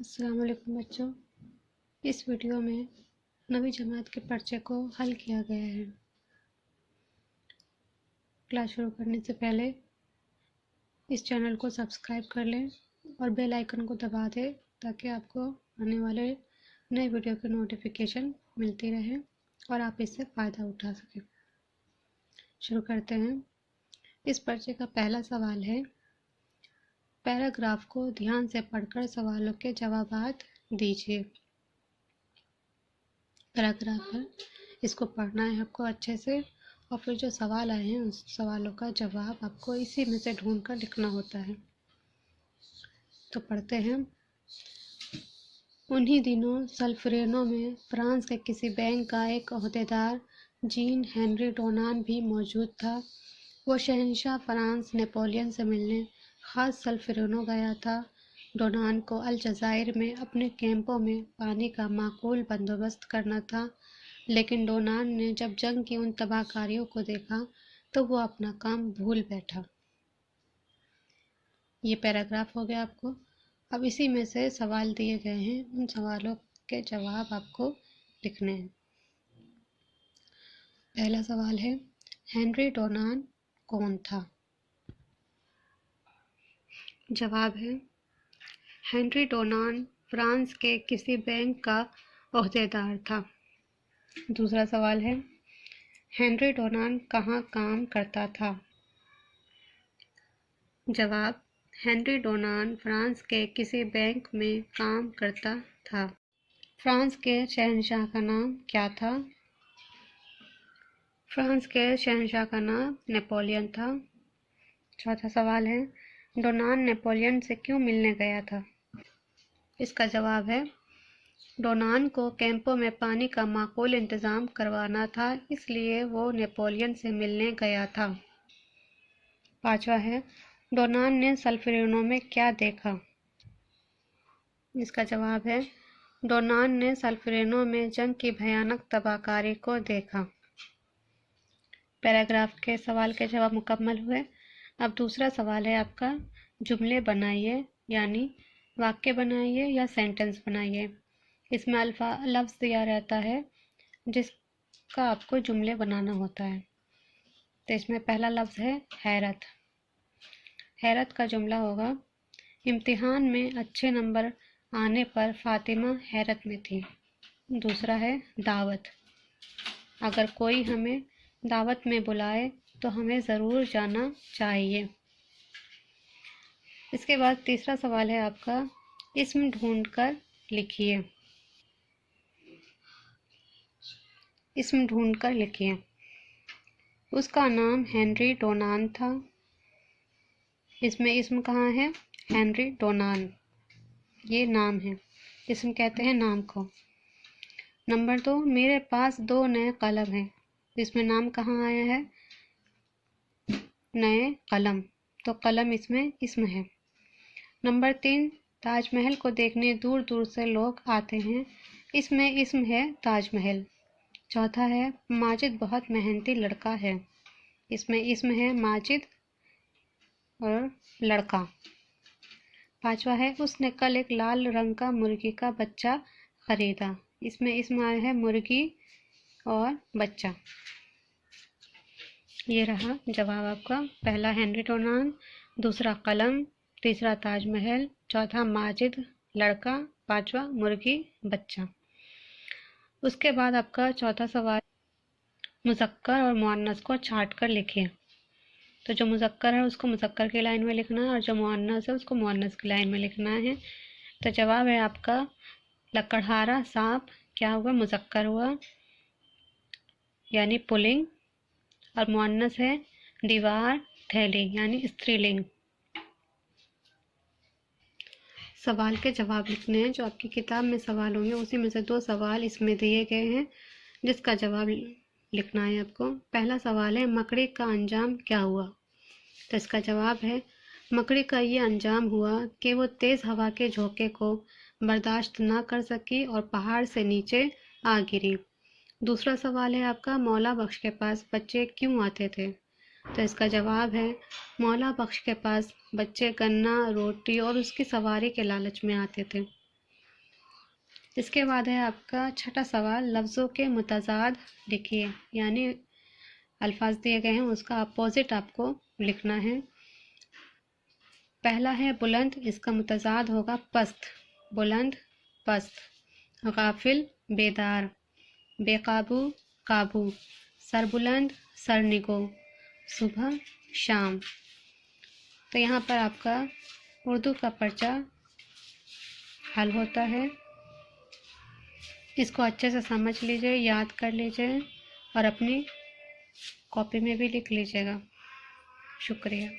अस्सलाम वालेकुम बच्चों। इस वीडियो में 9वीं जमात के पर्चे को हल किया गया है। क्लास शुरू करने से पहले इस चैनल को सब्सक्राइब कर लें और बेल आइकन को दबा दें ताकि आपको आने वाले नए वीडियो की नोटिफिकेशन मिलती रहे और आप इससे फ़ायदा उठा सकें। शुरू करते हैं। इस पर्चे का पहला सवाल है, पैराग्राफ को ध्यान से पढ़कर सवालों के जवाबात दीजिए। पैराग्राफ है, इसको पढ़ना है आपको अच्छे से और फिर जो सवाल आए हैं उस सवालों का जवाब आपको इसी में से ढूंढ कर लिखना होता है। तो पढ़ते हैं। उन्हीं दिनों सल्फरेनो में फ्रांस के किसी बैंक का एक ओहदेदार जीन हेनरी डोनान भी मौजूद था। वो शहंशाह फ्रांस नेपोलियन से मिलने खास सल्फरेनो गया था। डोनान को अलजायर में अपने कैंपों में पानी का माकूल बंदोबस्त करना था, लेकिन डोनान ने जब जंग की उन तबाहकारियों को देखा तो वो अपना काम भूल बैठा। ये पैराग्राफ हो गया आपको। अब इसी में से सवाल दिए गए हैं, उन सवालों के जवाब आपको लिखने हैं। पहला सवाल है, हेनरी डोनान कौन था? जवाब है, हेनरी डोनान फ्रांस के किसी बैंक का ओहदेदार था। दूसरा सवाल है, हेनरी डोनान कहाँ काम करता था? जवाब, हेनरी डोनान फ्रांस के किसी बैंक में काम करता था। फ्रांस के शहंशाह का नाम क्या था? फ्रांस के शहंशाह का नाम नेपोलियन था। चौथा सवाल है, डोनान नेपोलियन से क्यों मिलने गया था? इसका जवाब है, डोनान को कैंपों में पानी का माकूल इंतज़ाम करवाना था, इसलिए वो नेपोलियन से मिलने गया था। पांचवा है, डोनान ने सल्फरेनो में क्या देखा? इसका जवाब है, डोनान ने सल्फरेनो में जंग की भयानक तबाहकारी को देखा। पैराग्राफ के सवाल के जवाब मुकम्मल हुए। अब दूसरा सवाल है आपका, जुमले बनाइए, यानी वाक्य बनाइए या सेंटेंस बनाइए। इसमें लफ्ज़ दिया रहता है जिसका आपको जुमले बनाना होता है। तो इसमें पहला लफ्ज़ है हैरत। हैरत का जुमला होगा, इम्तिहान में अच्छे नंबर आने पर फातिमा हैरत में थी। दूसरा है दावत, अगर कोई हमें दावत में बुलाए तो हमें ज़रूर जाना चाहिए। इसके बाद तीसरा सवाल है आपका, इस्म ढूंढकर लिखिए। इस्म ढूंढकर लिखिए। उसका नाम हेनरी डोनान था। इसमें इस्म कहाँ है? हेनरी डोनान, ये नाम है। इस्म कहते हैं नाम को। नंबर 2, मेरे पास 2 नए कलम हैं। इसमें नाम कहाँ आया है? नए कलम, तो कलम इसमें इस्म है। नंबर 3, ताजमहल को देखने दूर दूर से लोग आते हैं। इसमें इस्म है ताजमहल। चौथा है, माजिद बहुत मेहनती लड़का है। इसमें इस्म है माजिद और लड़का। पांचवा है, उसने कल एक लाल रंग का मुर्गी का बच्चा खरीदा। इसमें इस्म आया है मुर्गी और बच्चा। ये रहा जवाब आपका। पहला हेनरी डोनान, दूसरा कलम, तीसरा ताजमहल, चौथा माजिद लड़का, पांचवा मुर्गी बच्चा। उसके बाद आपका चौथा सवाल, मुज़क्कर और मुअन्नस को छांट कर लिखिए। तो जो मुज़क्कर है उसको मुज़क्कर की लाइन में लिखना है और जो मुअन्नस है उसको मुअन्नस की लाइन में लिखना है। तो जवाब है आपका, लकड़हारा सांप क्या हुआ? मुज़क्कर हुआ, यानी पुल्लिंग, और मुअन्नस है दीवार थैली, यानी स्त्रीलिंग। सवाल के जवाब लिखने हैं। जो आपकी किताब में सवाल होंगे उसी में से 2 सवाल इसमें दिए गए हैं जिसका जवाब लिखना है आपको। पहला सवाल है, मकड़ी का अंजाम क्या हुआ? तो इसका जवाब है, मकड़ी का ये अंजाम हुआ कि वो तेज़ हवा के झोंके को बर्दाश्त ना कर सकी और पहाड़ से नीचे आ गिरी। दूसरा सवाल है आपका, मौला बख्श के पास बच्चे क्यों आते थे? तो इसका जवाब है, मौला बख्श के पास बच्चे गन्ना, रोटी और उसकी सवारी के लालच में आते थे। इसके बाद है आपका छठा सवाल, लफ्ज़ों के मुतज़ाद लिखिए, यानी अल्फाज दिए गए हैं उसका अपोजिट आपको लिखना है। पहला है बुलंद, इसका मुतज़ाद होगा पस्त, बुलंद पस्त। गाफिल बेदार, बेकाबू काबू, सरबुलंद सरनिगो, सुबह शाम। तो यहाँ पर आपका उर्दू का पर्चा हल होता है। इसको अच्छे से समझ लीजिए, याद कर लीजिए और अपनी कॉपी में भी लिख लीजिएगा। शुक्रिया।